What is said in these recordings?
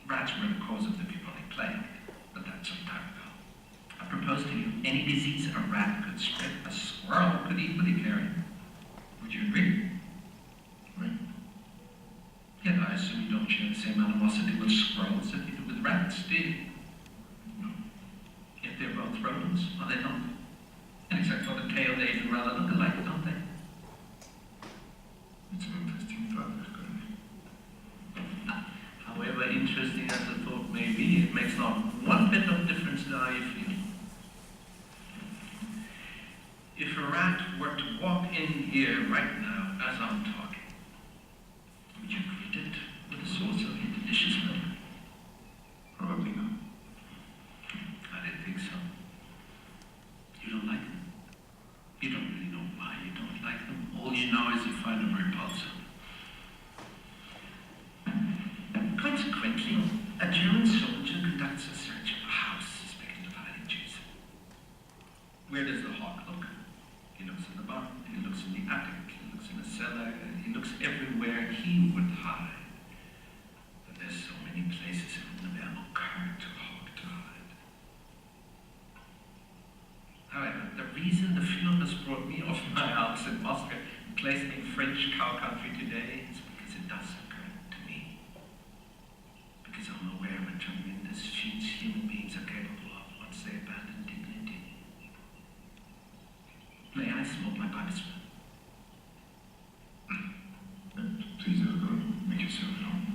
Rats were the cause of the bubonic plague, but that's some time ago. I propose to you, any disease a rat could spread, a squirrel could equally carry. Would you agree? Right. Yet I assume you don't share the same animosity with squirrels that you do with rats, do you? No. Yet they're both rodents, are they not? And except for the tail, they even rather look alike, don't they? It's an interesting thought, However interesting as the thought may be, it makes not one bit of difference to how you feel. If a rat were to walk in here right now as I'm talking, would you greet it with a source of your delicious milk? Probably not. I didn't think so. You don't like them? You don't really know why you don't like them. All you know is you find them repulsive. Consequently, a German soldier conducts a search of a house suspected of hiding Jews. Where does the hawk look? He looks in the barn, he looks in the attic, he looks in the cellar, he looks everywhere he would hide. But there's so many places it would never occur to a hawk to hide. However, the reason the film has brought me off my house in Moscow and placed me in French cow country today is because it does occur to me. Because I'm aware of a tremendous feats human beings are capable of once they abandon dignity. May I smoke my pipe as well? Please don't make yourself at home.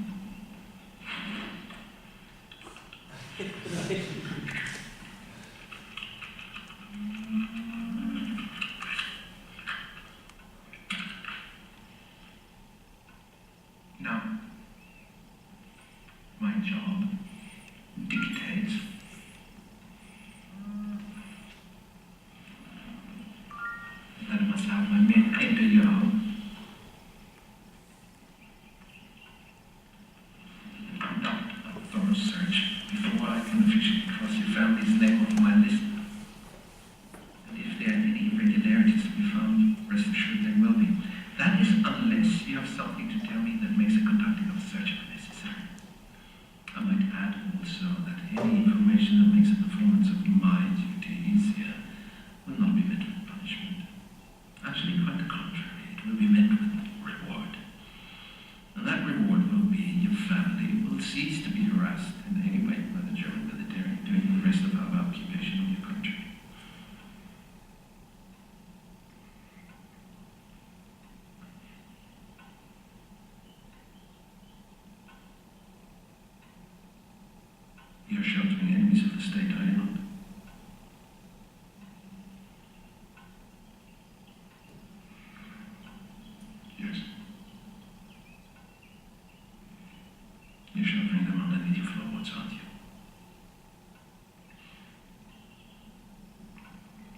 Now, my job dictates that I must have my men enter your home, conduct a thorough search before I can officially cross your family's name off my list. And if there are any irregularities to be found, rest assured there will be. That is unless you have something to tell me that makes the conducting of a search unnecessary. I might add also that any information that makes the performance of my duty easier will not be met with punishment. Actually, quite the contrary, it will be met with reward. And that reward will be your family will cease to be harassed in any way by the German military during the rest of our occupation of your country. You're sheltering enemies of the state, are you not? Yes. You're sheltering them underneath your floorboards, aren't you?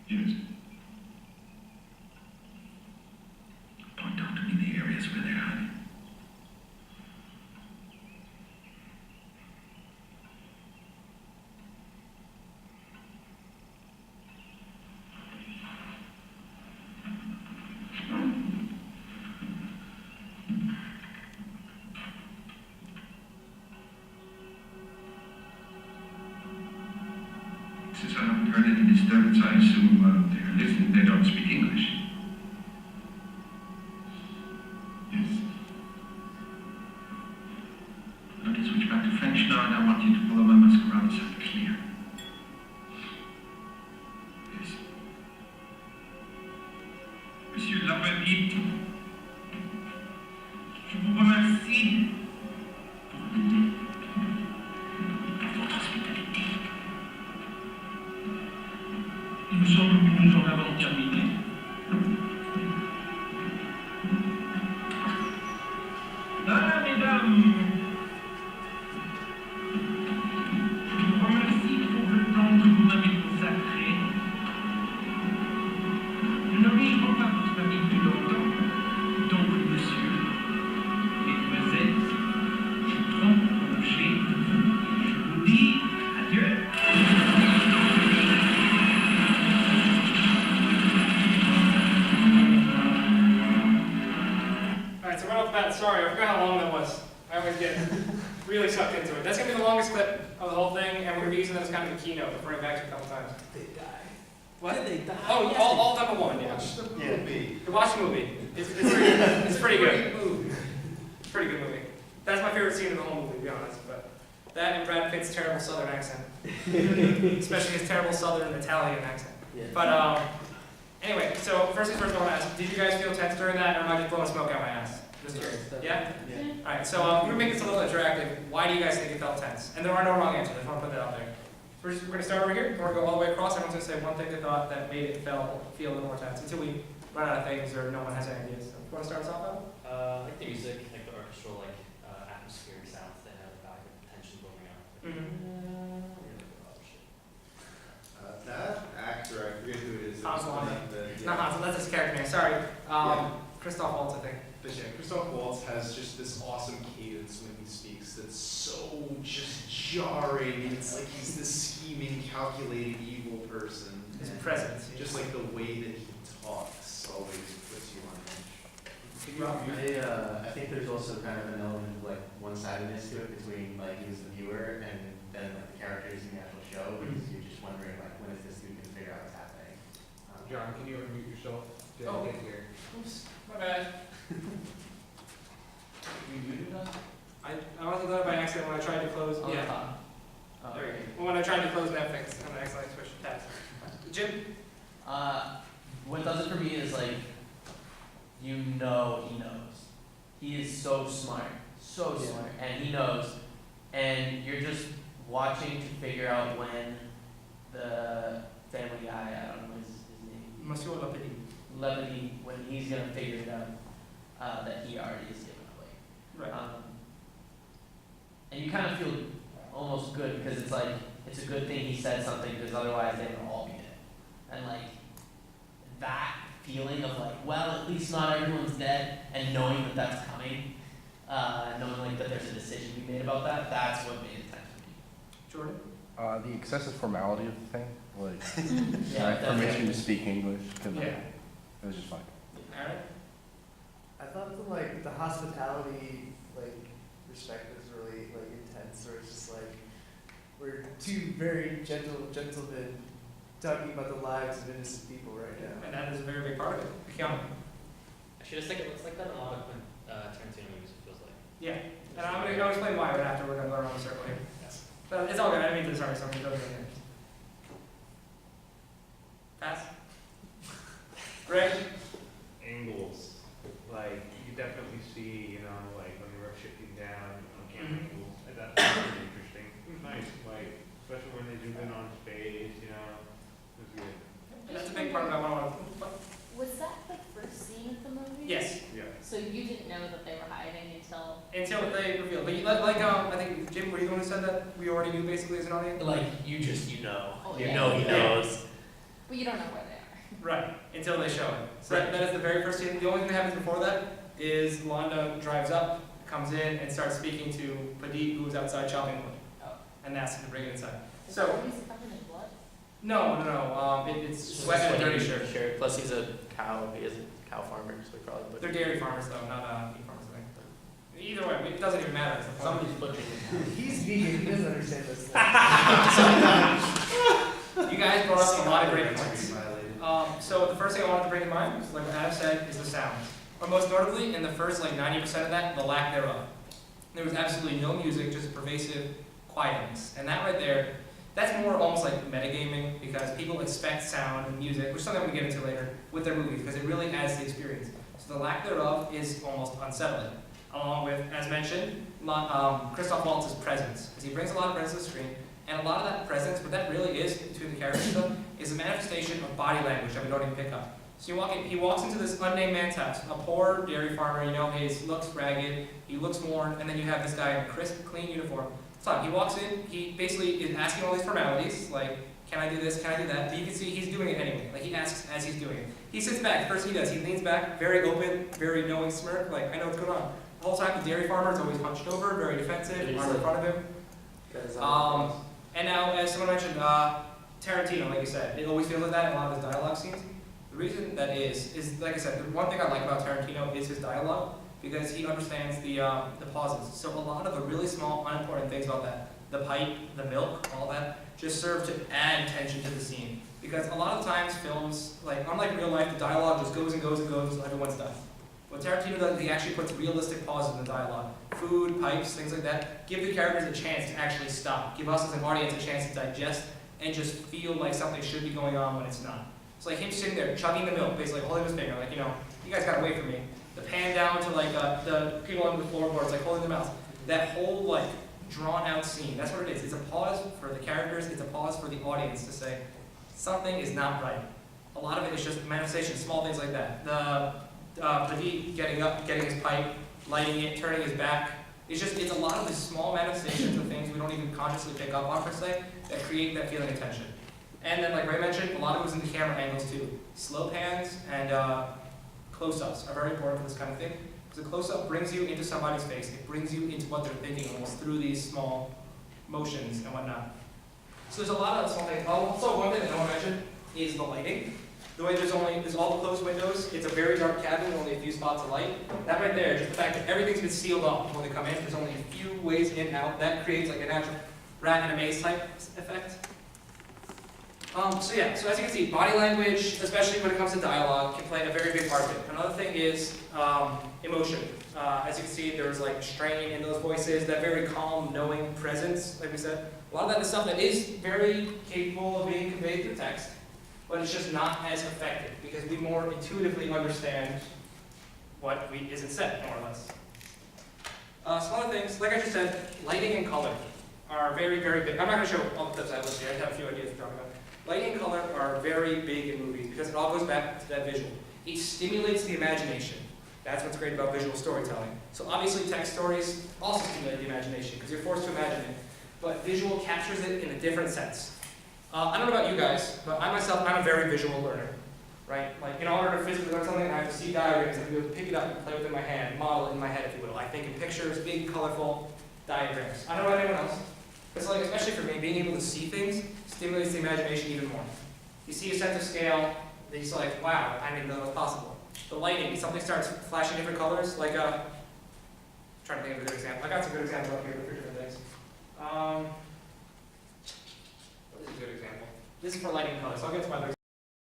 Yes. Point out to me the areas where they're hiding. Since I haven't heard any disturbance, I assume they're listening. They don't speak English. Yes. Let me switch back to French now, and I want you to follow my masquerade so clear. Yes. Monsieur l'arbitre, je vous remercie pour votre hospitalité. Il me semble que nous en avons terminé. Ah, mesdames, je vous remercie pour le temps que vous m'avez consacré. Je ne risque pas votre famille plus longtemps. Donc, monsieur, mesdemoiselles, je prends congé. Je vous dis adieu. Alright, so right off the bat, sorry, I forgot how long that was. I always get it. really sucked into it. That's gonna be the longest clip of the whole thing, and we're gonna be using that as kind of a keynote, referring back to it a couple times. They die. What? Did they die? Oh, Yes, all done but one, yeah. Watch the movie. Watch the movie. It's pretty good. It's a pretty good movie. That's my favorite scene in the whole movie, to be honest. But that and Brad Pitt's terrible Southern accent, especially his terrible Southern Italian accent. Yeah. But anyway, so first things first, I want to ask: did you guys feel tense during that, or am I just blowing smoke out my ass? Just curious. Yeah. Yeah. All right. So we're gonna make this a little interactive. Why do you guys think it felt tense? And there are no wrong answers. I just want to put that out there. So we're gonna start over here. We're gonna go all the way across. Everyone's gonna say one thing they thought that made it feel a little more tense until we run out of things or no one has any ideas. So you want to start us off, Al? Like the music, like the orchestral, like atmospheric sounds that have back of tension building up. Mm-hmm. That actor, I forget who it is. Hans Landa. Yeah. Not Hansel, that's his character name. Sorry. Christoph Waltz, I think. But yeah, Christoph Waltz has just this awesome cadence when he speaks that's so just jarring, and it's like he's this scheming, calculating, evil person. His And presence. just like the way that he talks always puts you on edge. I think there's also kind of an element of like one-sidedness to it between like you as the viewer and then like the characters in the actual show, because you're just wondering like when is this dude gonna figure out what's happening. John, can you unmute yourself? Oh. Get here. Oops, my bad. You muted us? I honestly done it by accident when I tried to close. Oh, Yeah. oh, There you okay. go. Well, when I tried to close Netflix, and I accidentally switched tabs. Jim? What does it for me is like, you know he knows. He is so smart, and he knows. And you're just watching to figure out when the Family Guy, I don't know his name, Monsieur Lapidi. Levity, when he's gonna figure it out that he already is given away. Right. And you kind of feel almost good because it's like, it's a good thing he said something because otherwise they would all be dead. And like, that feeling of like, well, at least not everyone's dead, and knowing that that's coming, knowing like that there's a decision to be made about that, that's what made it tense for me. Jordan? The excessive formality of the thing, like Yeah, permission to speak English, because Yeah. it was just fine. Aaron? I thought the hospitality respect was really intense, where it's just like we're two very gentle gentlemen talking about the lives of innocent people right now. And that is a very big part of it. Keanu? Actually, I just think it looks like that in a lot of when Tarantino movies, it feels like. Yeah. And I'm going to explain why right after we're going to go around the circle here. Yes. But it's all good. I didn't mean to sorry, something goes in there. Pass. Greg? Angles. Like, you definitely see, like when they were shifting down on camera angles. I thought that was really interesting. It was nice, like, especially when they zoomed in on space, it was good. And that's a big part of what I want to. Was that the first scene of the movie? Yes. Yeah. So you didn't know that they were hiding until. Until they revealed. But I think, Jim, were you the one who said that we already knew basically as an audience? Like, you know. Oh, You yeah. know he knows. But you don't know where they are. Right, until they show it. So that is the very first scene. The only thing that happens before that is Londa drives up, comes in, and starts speaking to Padit, who's outside chopping wood. Oh. And asks him to bring it inside. Is So, the movie covered in blood? no. It's sweat and a dirty shirt. Plus he's a cow. He is a cow farmer, so he probably butchered. They're dairy farmers, though, not meat farmers, I think. Either way, it doesn't even matter. It's the point. Somebody's butchering. He's vegan. He doesn't understand this. You guys brought up a lot of great Rights points. be violated. So the first thing I wanted to bring to mind, like what Adam said, is the sound. Or most notably, in the first 90% of that, the lack thereof. There was absolutely no music, just pervasive quietness. And that right there, that's more almost like metagaming, because people expect sound and music, which is something we get into later, with their movies, because it really adds to the experience. So the lack thereof is almost unsettling. Along with, as mentioned, Christoph Waltz's presence, because he brings a lot of presence to the screen, and a lot of that presence, what that really is between the characters, though, is a manifestation of body language that we don't even pick up. So he walks into this unnamed man's house, a poor dairy farmer, he looks ragged, he looks worn, and then you have this guy in a crisp, clean uniform. So he walks in, he basically is asking all these formalities, like, can I do this, can I do that? But you can see he's doing it anyway, like he asks as he's doing it. He sits back, first he does, he leans back, very open, very knowing smirk, like, I know what's going on. The whole time the dairy farmer is always hunched over, very defensive, arm in front of him. And now, as someone mentioned, Tarantino, like you said, it always feels like that in a lot of his dialogue scenes. The reason that is like I said, the one thing I like about Tarantino is his dialogue. because he understands the pauses. So a lot of the really small, unimportant things about that, the pipe, the milk, all that, just serve to add tension to the scene. Because a lot of times films, like unlike real life, the dialogue just goes and goes and goes until everyone's done. What Tarantino does, he actually puts realistic pauses in the dialogue. Food, pipes, things like that. Give the characters a chance to actually stop. Give us as an audience a chance to digest and just feel like something should be going on when it's not. It's like him sitting there chugging the milk, basically holding his finger, like, you guys gotta wait for me. The pan down to like the people on the floorboards, like holding their mouths. That whole like drawn out scene, that's what it is. It's a pause for the characters, it's a pause for the audience to say, something is not right. A lot of it is just manifestation, small things like that. The Pradeep getting up, getting his pipe, lighting it, turning his back. It's a lot of these small manifestations of things we don't even consciously pick up on per se that create that feeling of tension. And then, like Ray mentioned, a lot of it was in the camera angles too. Slow pans and close-ups are very important for this kind of thing. Because a close-up brings you into somebody's face. It brings you into what they're thinking almost through these small motions and whatnot. So there's a lot of small things. Also, one thing that I want to mention is the lighting. The way there's all the closed windows, it's a very dark cabin, only a few spots of light. That right there, just the fact that everything's been sealed off when they come in, there's only a few ways in and out, that creates like a natural rat in a maze type effect. So as you can see, body language, especially when it comes to dialogue, can play a very big part of it. Another thing is emotion. As you can see, there's like strain in those voices, that very calm, knowing presence, like we said. A lot of that is stuff that is very capable of being conveyed through text, but it's just not as effective because we more intuitively understand what isn't said, more or less. Some other things, like I just said, lighting and color are very, very big. I'm not going to show all the clips I listed here. I have a few ideas to talk about. Lighting and color are very big in movies because it all goes back to that visual. It stimulates the imagination. That's what's great about visual storytelling. So obviously text stories also stimulate the imagination because you're forced to imagine it, but visual captures it in a different sense. I don't know about you guys, but I'm a very visual learner, right? Like in order to physically learn something, I have to see diagrams, I have to be able to pick it up and play with it in my hand, model it in my head, if you will. I think in pictures, big, colorful diagrams. I don't know about anyone else. It's like, especially for me, being able to see things stimulates the imagination even more. You see a sense of scale, then you're like, wow, I didn't know that was possible. The lighting, something starts flashing different colors, like I'm trying to think of a good example. I got some good examples up here for different things. What is a good example? This is for lighting colors. I'll get to my other